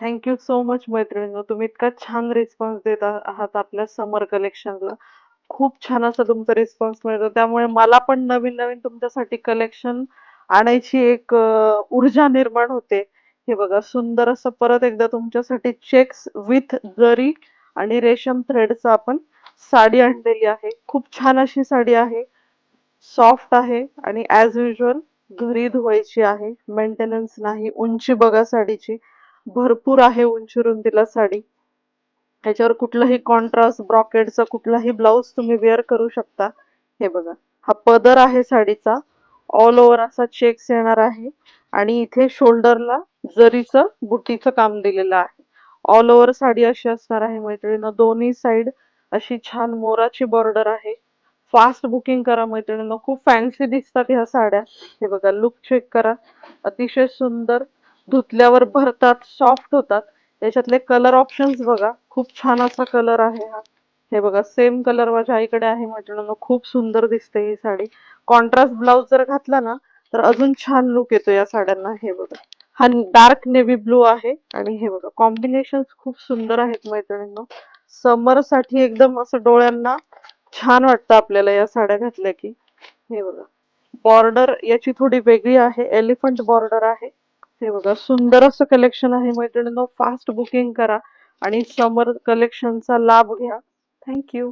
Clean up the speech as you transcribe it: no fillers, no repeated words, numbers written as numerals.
Thank you so much मैत्रिणींनो. तुम्ही इतका छान रिस्पॉन्स देत आहात आपल्या समर कलेक्शनला. खूप छान असा तुमचा रिस्पॉन्स मिळतो. त्यामुळे मला पण नवीन-नवीन तुमच्यासाठी कलेक्शन आणायची एक ऊर्जा निर्माण होते. हे बघा सुंदर असं परत एकदा तुमच्यासाठी चेक्स विथ जरी आणि रेशम थ्रेडचं आपण साडी आणलेली आहे. खूप छान अशी साडी आहे. सॉफ्ट आहे आणि ॲज युजुअल घरी धुवायची आहे. मेंटेनन्स नाही. उंची बघा साडीची. भरपूर आहे उंची रुंदीला साडी. त्याच्यावर कुठलंही कॉन्ट्रास्ट ब्रॉकेडचा कुठलाही ब्लाउज तुम्ही वेअर करू शकता. हे बघा. हा पदर आहे साडीचा. ऑल ओव्हर असा चेक्स येणार आहे आणि इथे शोल्डरला जरीचं बुटीचं काम दिलेलं आहे. ऑल ओव्हर साडी अशी असणार आहे मैत्रिणींनो. दोन्ही साइड अशी छान मोराची बॉर्डर आहे. फास्ट बुकिंग करा मैत्रिणींनो. खूप फॅन्सी दिसतात ह्या साड्या. हे बघा लुक चेक करा. अतिशय सुंदर. धुतल्यावर भरतात, सॉफ्ट होतात. त्याच्यातले कलर ऑप्शन्स बघा. खूप छान असा कलर आहे हा. हे बघा सेम कलर माझ्या आईकडे आहे मैत्रिणींनो. खूप सुंदर दिसते ही साडी. कॉन्ट्रास्ट ब्लाउज जर घातला ना तर अजून छान लुक येतो या साड्यांना. हे बघा. हा डार्क नेव्ही ब्लू आहे आणि हे बघा कॉम्बिनेशन खूप सुंदर आहेत मैत्रिणींनो. समर साठी एकदम असं डोळ्यांना छान वाटतं आपल्याला या साड्या घातल्या की. हे बघा. बॉर्डर याची थोडी वेगळी आहे. एलिफंट बॉर्डर आहे. हे बघा सुंदर असं कलेक्शन आहे मैत्रिणींनो. फास्ट बुकिंग करा आणि समर कलेक्शनचा लाभ घ्या. Thank you.